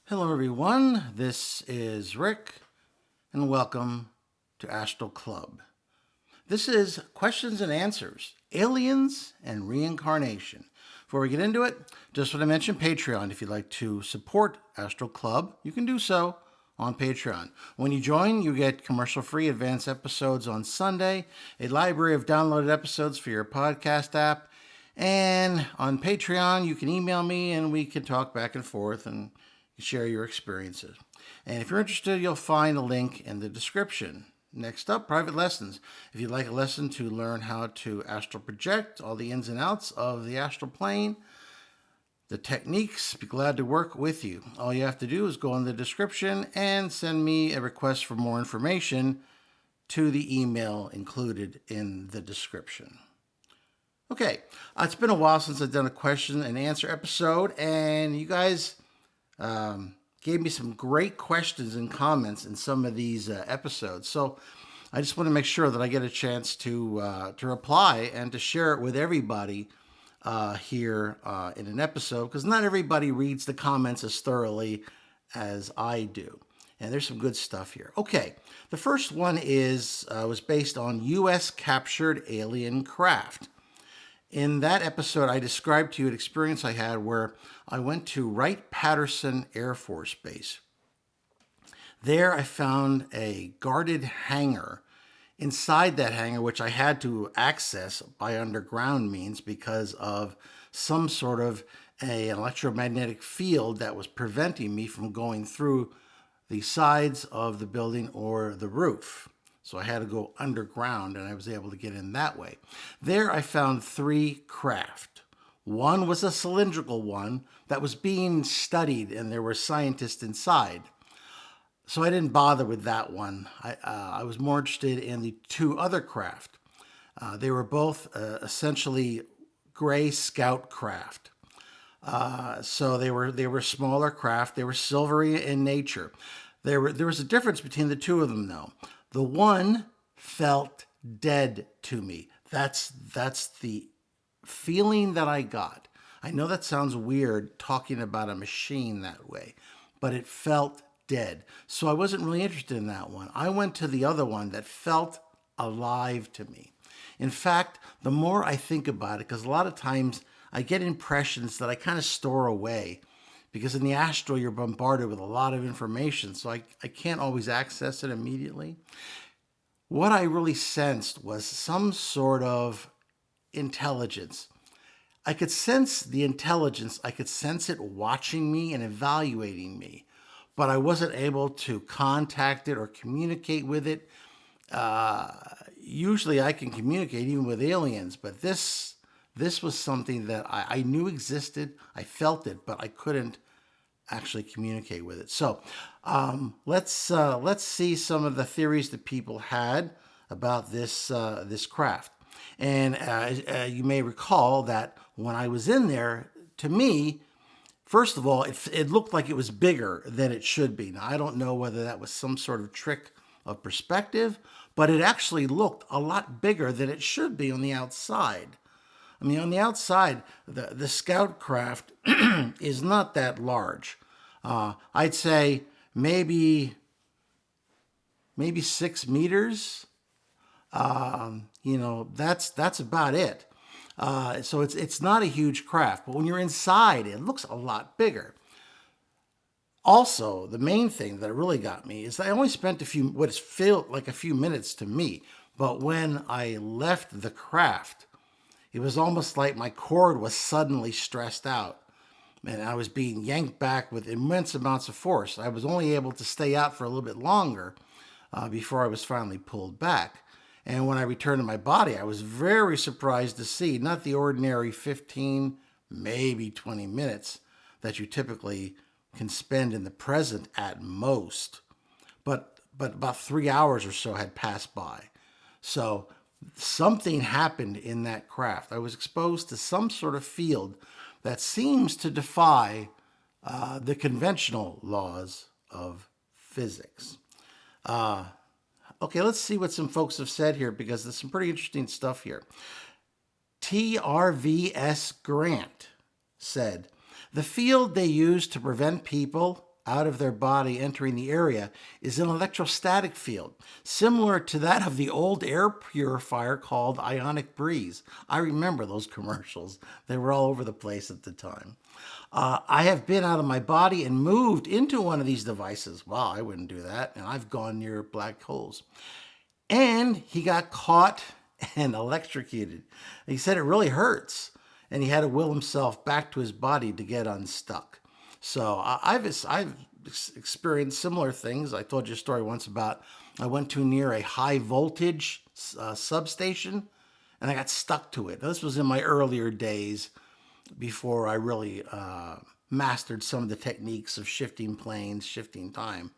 Hello, everyone. This is Rick, and welcome to Astralclub. This is questions and answers, aliens and reincarnation. Before we get into it, just want to mention Patreon. If you'd like to support Astralclub, you can do so on Patreon. When you join, you get commercial-free advanced episodes on Sunday, a library of downloaded episodes for your podcast app, and on Patreon, you can email me and we can talk back and forth and share your experiences. And if you're interested, you'll find a link in the description. Next up, private lessons. If you'd like a lesson to learn how to astral project, all the ins and outs of the astral plane, the techniques, be glad to work with you. All you have to do is go in the description and send me a request for more information to the email included in the description. Okay, it's been a while since I've done a question and answer episode, and you guys gave me some great questions and comments in some of these episodes. So I just want to make sure that I get a chance to reply and to share it with everybody here in an episode, because not everybody reads the comments as thoroughly as I do. And there's some good stuff here. Okay, the first one was based on U.S. captured alien craft. In that episode, I described to you an experience I had where I went to Wright-Patterson Air Force Base. There I found a guarded hangar. Inside that hangar, which I had to access by underground means because of some sort of an electromagnetic field that was preventing me from going through the sides of the building or the roof. So I had to go underground, and I was able to get in that way. There I found 3 craft. One was a cylindrical one that was being studied, and there were scientists inside. So I didn't bother with that one. I was more interested in the 2 other craft. They were both essentially gray scout craft. So they were smaller craft. They were silvery in nature. There was a difference between the 2 of them, though. The one felt dead to me. That's the feeling that I got. I know that sounds weird talking about a machine that way, but it felt dead. So I wasn't really interested in that one. I went to the other one that felt alive to me. In fact, the more I think about it, because a lot of times I get impressions that I kind of store away, because in the astral, you're bombarded with a lot of information, so I can't always access it immediately. What I really sensed was some sort of intelligence. I could sense the intelligence. I could sense it watching me and evaluating me, but I wasn't able to contact it or communicate with it. Usually I can communicate even with aliens, but this was something that I knew existed. I felt it, but I couldn't actually communicate with it. So let's see some of the theories that people had about this craft. And you may recall that when I was in there, to me, first of all, it looked like it was bigger than it should be. Now, I don't know whether that was some sort of trick of perspective, but it actually looked a lot bigger than it should be on the outside. I mean, on the outside, the scout craft is not that large. I'd say maybe 6 meters. That's about it. So it's not a huge craft, but when you're inside, it looks a lot bigger. Also, the main thing that really got me is I only spent what felt like a few minutes to me, but when I left the craft, it was almost like my cord was suddenly stressed out, and I was being yanked back with immense amounts of force. I was only able to stay out for a little bit longer before I was finally pulled back. And when I returned to my body, I was very surprised to see not the ordinary 15, maybe 20 minutes that you typically can spend in the present at most, but about 3 hours or so had passed by. So something happened in that craft. I was exposed to some sort of field that seems to defy the conventional laws of physics. Okay, let's see what some folks have said here, because there's some pretty interesting stuff here. TRVS Grant said, the field they use to prevent people out of their body entering the area is an electrostatic field, similar to that of the old air purifier called Ionic Breeze. I remember those commercials. They were all over the place at the time. I have been out of my body and moved into one of these devices. Wow, I wouldn't do that. And I've gone near black holes. And he got caught and electrocuted. He said it really hurts. And he had to will himself back to his body to get unstuck. So I've experienced similar things. I told you a story once about I went to near a high voltage substation and I got stuck to it. This was in my earlier days before I really mastered some of the techniques of shifting planes, shifting time.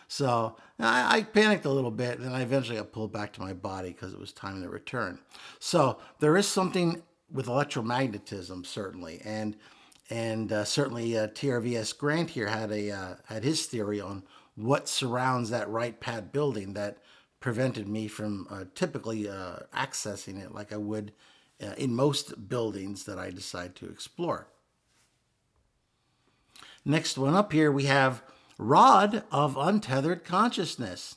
So I panicked a little bit, and I eventually got pulled back to my body because it was time to return. So there is something with electromagnetism, certainly, and certainly TRVS Grant here had his theory on what surrounds that right pad building that prevented me from typically accessing it like I would in most buildings that I decide to explore. Next one up here, we have Rod of Untethered Consciousness.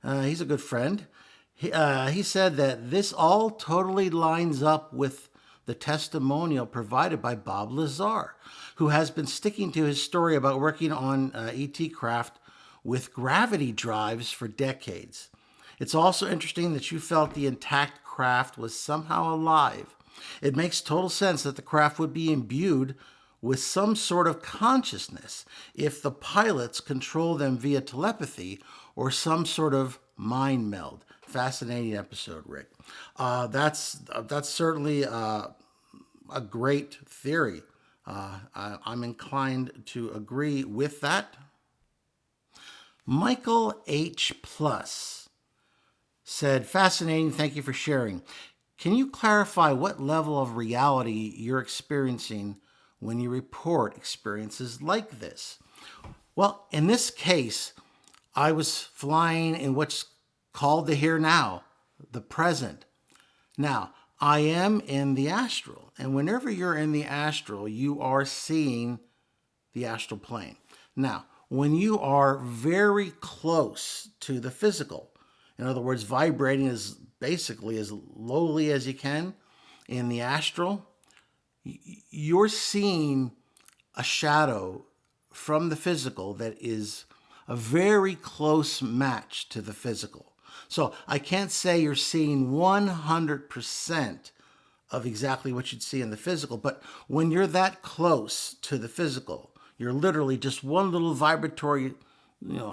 He's a good friend. He said that this all totally lines up with the testimonial provided by Bob Lazar, who has been sticking to his story about working on ET craft with gravity drives for decades. It's also interesting that you felt the intact craft was somehow alive. It makes total sense that the craft would be imbued with some sort of consciousness if the pilots control them via telepathy or some sort of mind meld. Fascinating episode, Rick. That's certainly a great theory. I'm inclined to agree with that. Michael H. Plus said, fascinating, thank you for sharing. Can you clarify what level of reality you're experiencing when you report experiences like this? Well, in this case, I was flying in what's called the here now, the present. Now, I am in the astral, and whenever you're in the astral, you are seeing the astral plane. Now, when you are very close to the physical, in other words, vibrating as basically as lowly as you can in the astral, you're seeing a shadow from the physical that is a very close match to the physical. So I can't say you're seeing 100% of exactly what you'd see in the physical, but when you're that close to the physical, you're literally just one little vibratory,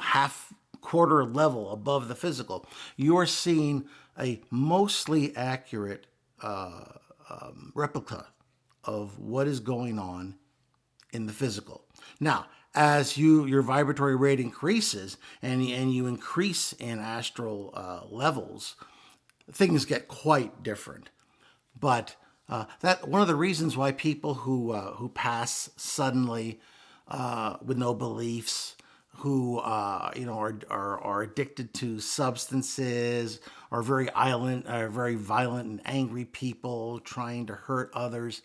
half quarter level above the physical, you're seeing a mostly accurate replica of what is going on in the physical. Now, as your vibratory rate increases and you increase in astral levels, things get quite different. But that one of the reasons why people who pass suddenly with no beliefs, who are addicted to substances, are very violent and angry people trying to hurt others.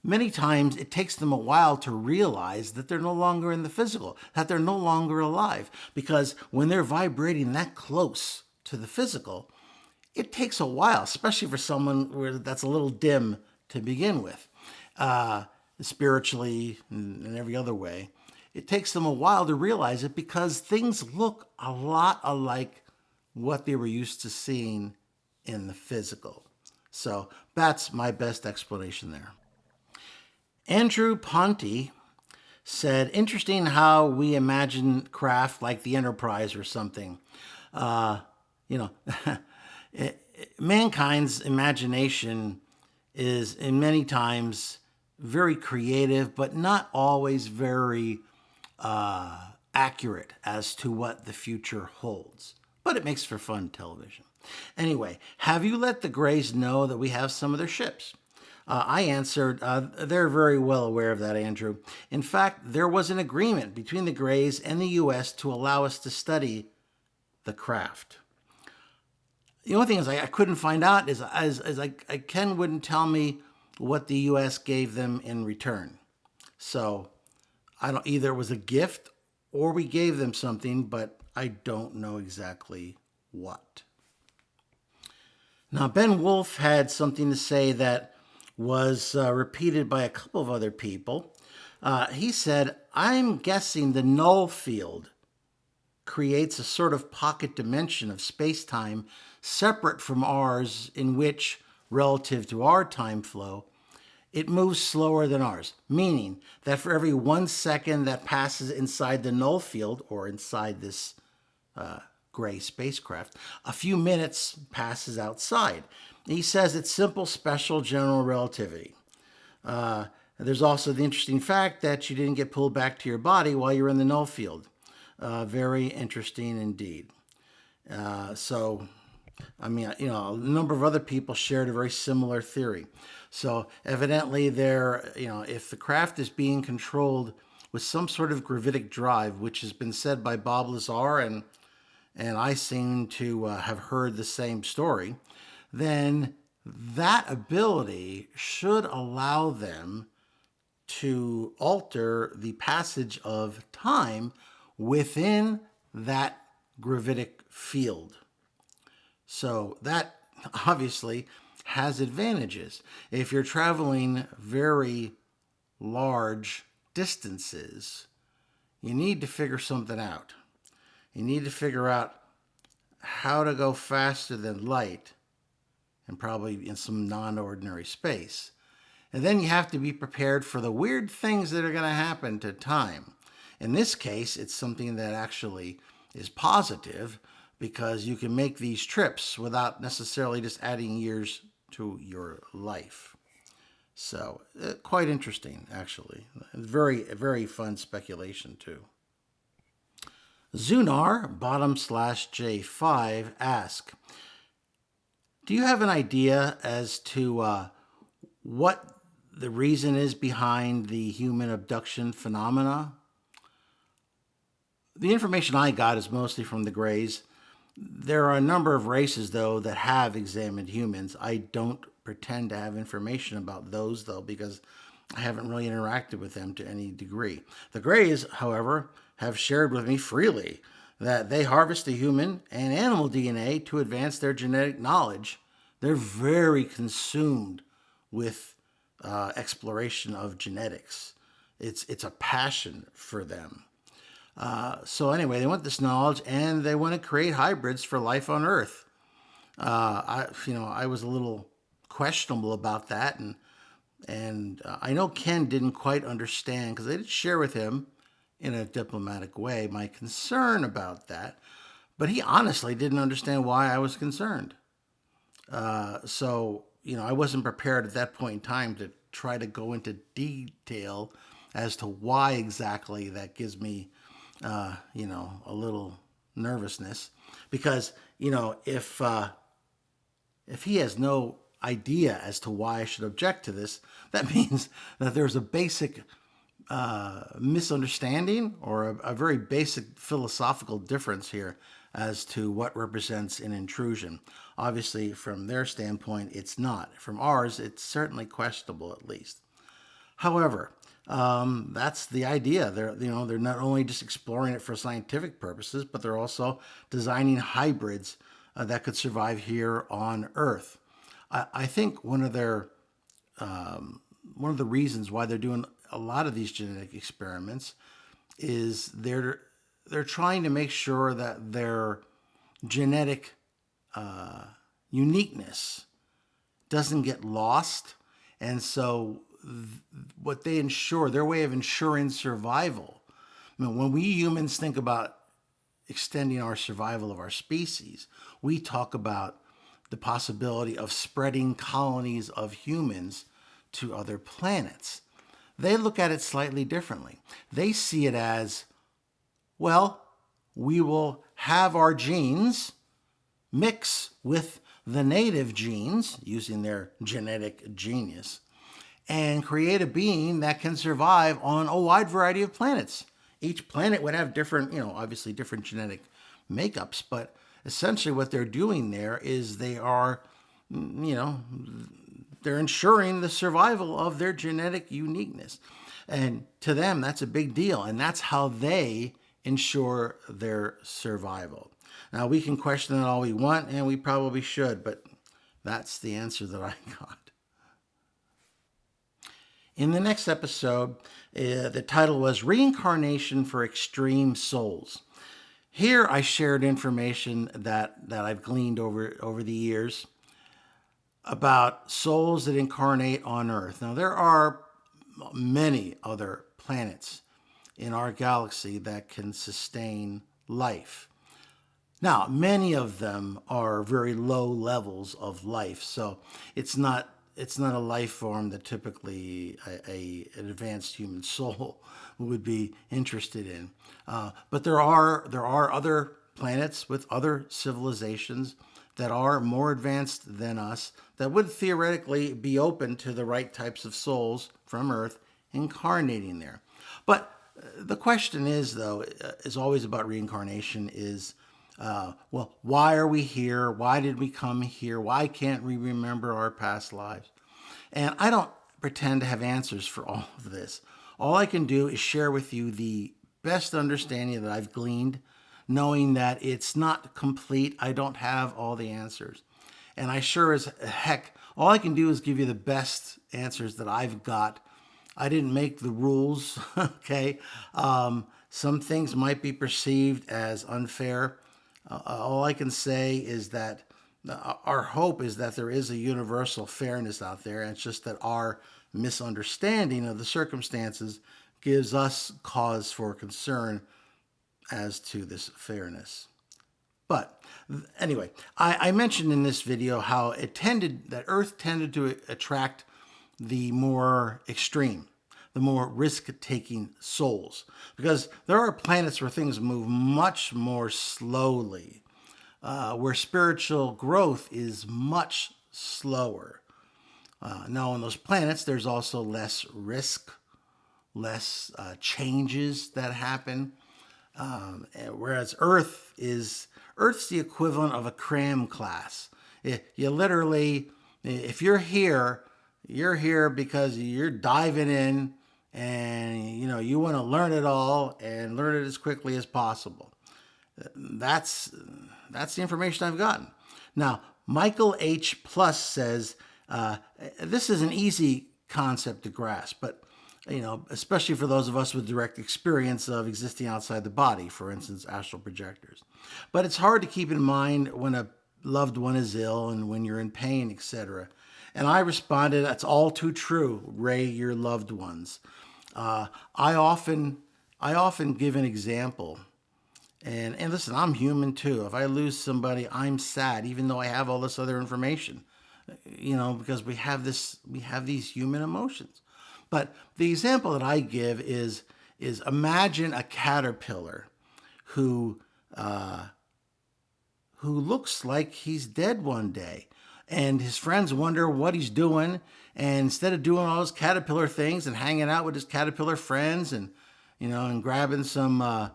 Many times it takes them a while to realize that they're no longer in the physical, that they're no longer alive. Because when they're vibrating that close to the physical, it takes a while, especially for someone that's a little dim to begin with, spiritually and every other way. It takes them a while to realize it because things look a lot alike what they were used to seeing in the physical. So that's my best explanation there. Andrew Ponte said, interesting how we imagine craft like the Enterprise or something. Mankind's imagination is in many times very creative, but not always very accurate as to what the future holds. But it makes for fun television. Anyway, have you let the Greys know that we have some of their ships? I answered, they're very well aware of that, Andrew. In fact, there was an agreement between the Greys and the U.S. to allow us to study the craft. The only thing is I couldn't find out is Ken wouldn't tell me what the U.S. gave them in return. So I don't either it was a gift or we gave them something, but I don't know exactly what. Now, Ben Wolf had something to say that was repeated by a couple of other people. He said, I'm guessing the null field creates a sort of pocket dimension of space-time separate from ours, in which, relative to our time flow, it moves slower than ours, meaning that for every 1 second that passes inside the null field, or inside this gray spacecraft, a few minutes passes outside. He says it's simple, special, general relativity. There's also the interesting fact that you didn't get pulled back to your body while you're in the null field. Very interesting indeed. So, I mean, a number of other people shared a very similar theory. So, evidently, if the craft is being controlled with some sort of gravitic drive, which has been said by Bob Lazar, and I seem to have heard the same story, then that ability should allow them to alter the passage of time within that gravitic field. So that obviously has advantages. If you're traveling very large distances, you need to figure something out. You need to figure out how to go faster than light, and probably in some non-ordinary space. And then you have to be prepared for the weird things that are going to happen to time. In this case, it's something that actually is positive, because you can make these trips without necessarily just adding years to your life. So, quite interesting, actually. Very, very fun speculation, too. Zunar, bottom/J5, asks, do you have an idea as to what the reason is behind the human abduction phenomena? The information I got is mostly from the Greys. There are a number of races, though, that have examined humans. I don't pretend to have information about those, though, because I haven't really interacted with them to any degree. The Greys, however, have shared with me freely that they harvest the human and animal DNA to advance their genetic knowledge. They're very consumed with exploration of genetics. It's a passion for them. So anyway, they want this knowledge, and they want to create hybrids for life on Earth. I was a little questionable about that, and I know Ken didn't quite understand, because I did share with him in a diplomatic way my concern about that, but he honestly didn't understand why I was concerned. So I wasn't prepared at that point in time to try to go into detail as to why exactly that gives me a little nervousness, because if he has no idea as to why I should object to this, that means that there's a basic misunderstanding, or a very basic philosophical difference here as to what represents an intrusion. Obviously, from their standpoint, it's not. From ours, it's certainly questionable, at least. However, that's the idea. They're not only just exploring it for scientific purposes, but they're also designing hybrids that could survive here on Earth. I think one of the reasons why they're doing a lot of these genetic experiments is they're trying to make sure that their genetic uniqueness doesn't get lost, and so what they ensure, their way of ensuring survival. I mean, when we humans think about extending our survival of our species, we talk about the possibility of spreading colonies of humans to other planets. They look at it slightly differently. They see it as, well, we will have our genes mix with the native genes using their genetic genius, and create a being that can survive on a wide variety of planets. Each planet would have different, obviously different genetic makeups, but essentially what they're doing there is they are, they're ensuring the survival of their genetic uniqueness. And to them, that's a big deal. And that's how they ensure their survival. Now, we can question it all we want, and we probably should, but that's the answer that I got. In the next episode, the title was Reincarnation for Extreme Souls. Here I shared information that I've gleaned over the years about souls that incarnate on Earth. Now, there are many other planets in our galaxy that can sustain life. Now, many of them are very low levels of life, so it's not a life form that typically an advanced human soul would be interested in. But there are other planets with other civilizations that are more advanced than us that would theoretically be open to the right types of souls from Earth incarnating there. But the question is, though, is always about reincarnation is, well, why are we here? Why did we come here? Why can't we remember our past lives? And I don't pretend to have answers for all of this. All I can do is share with you the best understanding that I've gleaned, knowing that it's not complete. I don't have all the answers. And I sure as heck, all I can do is give you the best answers that I've got. I didn't make the rules, okay? Some things might be perceived as unfair. All I can say is that our hope is that there is a universal fairness out there, and it's just that our misunderstanding of the circumstances gives us cause for concern as to this fairness. But anyway, I mentioned in this video how that Earth tended to attract the more extreme, the more risk-taking souls, because there are planets where things move much more slowly, where spiritual growth is much slower. Now, on those planets, there's also less risk, less changes that happen, whereas Earth's the equivalent of a cram class. You literally, if you're here because you're diving in and you want to learn it all and learn it as quickly as possible. That's the information I've gotten. Now, Michael H. Plus says this is an easy concept to grasp, but especially for those of us with direct experience of existing outside the body, for instance, astral projectors. But it's hard to keep in mind when a loved one is ill and when you're in pain, etc. And I responded, that's all too true, Ray, your loved ones. I often give an example. And listen, I'm human too. If I lose somebody, I'm sad, even though I have all this other information, because we have these human emotions. But the example that I give is imagine a caterpillar who looks like he's dead one day, and his friends wonder what he's doing. And instead of doing all those caterpillar things and hanging out with his caterpillar friends and and grabbing some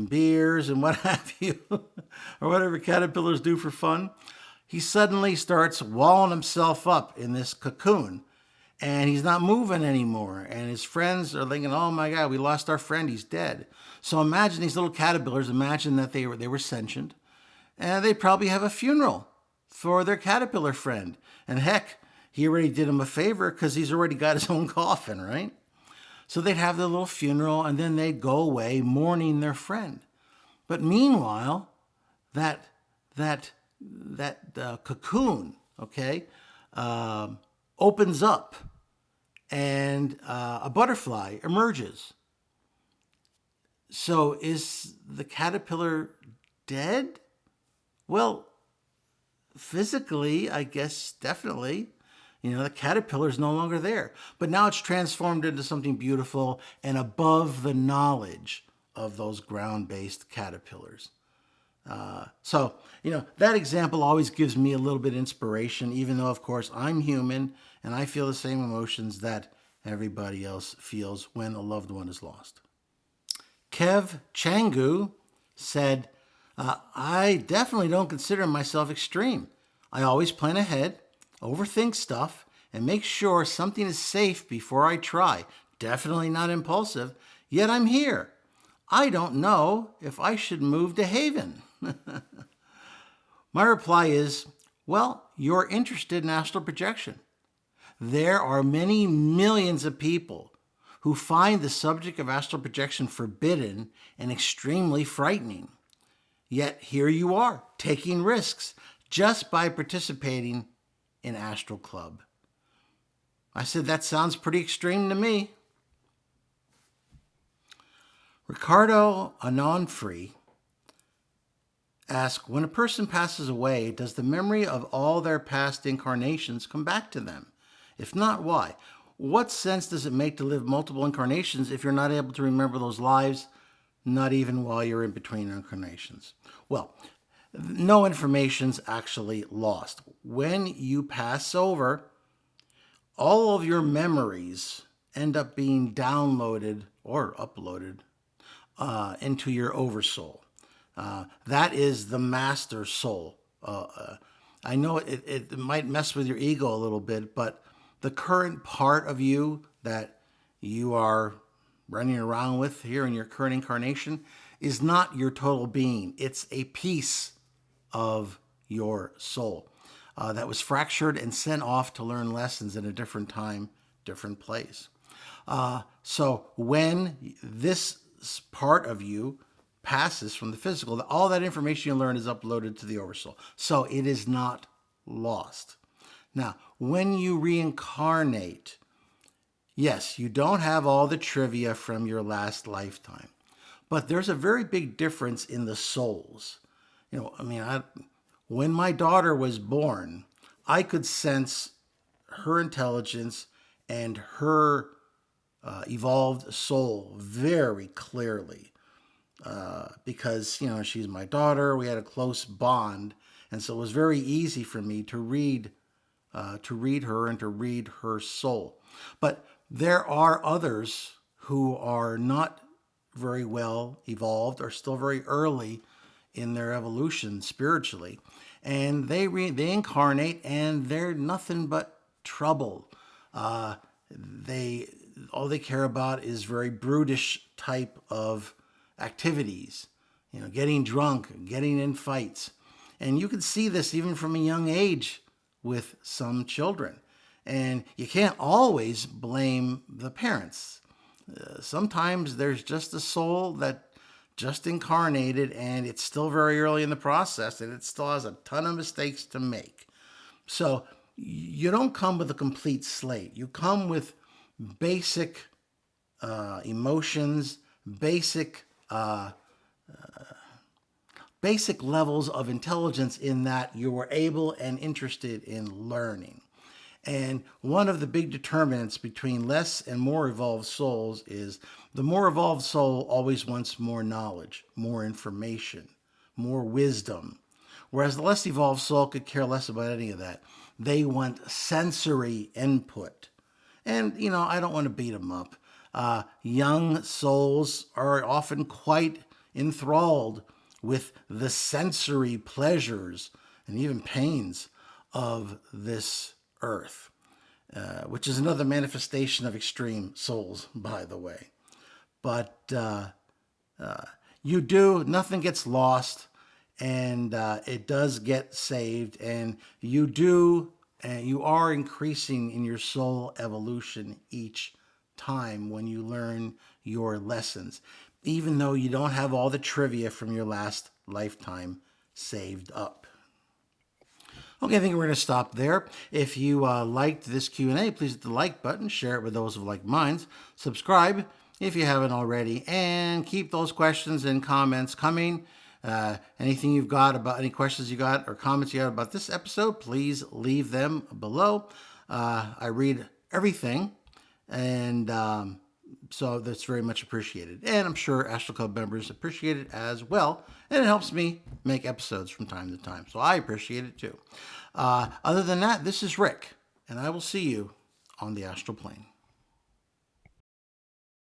beers and what have you, or whatever caterpillars do for fun, he suddenly starts walling himself up in this cocoon. And he's not moving anymore. And his friends are thinking, oh my God, we lost our friend, he's dead. So imagine these little caterpillars, imagine that they were sentient. And they probably have a funeral for their caterpillar friend. And heck, he already did him a favor because he's already got his own coffin, right? So they'd have their little funeral and then they'd go away mourning their friend. But meanwhile, that cocoon, okay, opens up and a butterfly emerges. So is the caterpillar dead? Well, physically, I guess definitely. The caterpillar is no longer there. But now it's transformed into something beautiful and above the knowledge of those ground-based caterpillars. So that example always gives me a little bit of inspiration, even though, of course, I'm human and I feel the same emotions that everybody else feels when a loved one is lost. Kev Changu said, I definitely don't consider myself extreme. I always plan ahead, overthink stuff, and make sure something is safe before I try. Definitely not impulsive, yet I'm here. I don't know if I should move to Haven. My reply is, well, you're interested in astral projection. There are many millions of people who find the subject of astral projection forbidden and extremely frightening. Yet here you are, taking risks just by participating in Astral Club. I said, that sounds pretty extreme to me. Ricardo Anonfree asks, when a person passes away, does the memory of all their past incarnations come back to them? If not, why? What sense does it make to live multiple incarnations if you're not able to remember those lives, not even while you're in between incarnations? Well, no information's actually lost. When you pass over, all of your memories end up being downloaded or uploaded into your oversoul. That is the master soul. I know it might mess with your ego a little bit, but the current part of you that you are running around with here in your current incarnation is not your total being. It's a piece of your soul that was fractured and sent off to learn lessons in a different time, different place. So when this part of you passes from the physical, all that information you learn is uploaded to the oversoul. So it is not lost. Now, when you reincarnate, yes, you don't have all the trivia from your last lifetime, but there's a very big difference in the souls. When my daughter was born, I could sense her intelligence and her evolved soul very clearly because, she's my daughter. We had a close bond. And so it was very easy for me to read her and to read her soul. But there are others who are not very well evolved or still very early in their evolution spiritually. And they incarnate and they're nothing but trouble. All they care about is very brutish type of activities, getting drunk, getting in fights. And you can see this even from a young age with some children. And you can't always blame the parents. Sometimes there's just a soul that just incarnated and it's still very early in the process and it still has a ton of mistakes to make. So you don't come with a complete slate. You come with basic emotions, basic levels of intelligence in that you were able and interested in learning. And one of the big determinants between less and more evolved souls is the more evolved soul always wants more knowledge, more information, more wisdom. Whereas the less evolved soul could care less about any of that. They want sensory input. And, I don't want to beat them up. Young souls are often quite enthralled with the sensory pleasures and even pains of this earth, which is another manifestation of extreme souls, by the way. But nothing gets lost, and it does get saved, and you are increasing in your soul evolution each time when you learn your lessons, even though you don't have all the trivia from your last lifetime saved up. Okay, I think we're going to stop there. If you liked this Q&A, please hit the like button, share it with those of like minds, subscribe if you haven't already, and keep those questions and comments coming. Anything you've got about any questions you got or comments you have about this episode, please leave them below. I read everything, and so that's very much appreciated. And I'm sure Astral Club members appreciate it as well. And it helps me make episodes from time to time. So I appreciate it too. Other than that, this is Rick, and I will see you on the astral plane.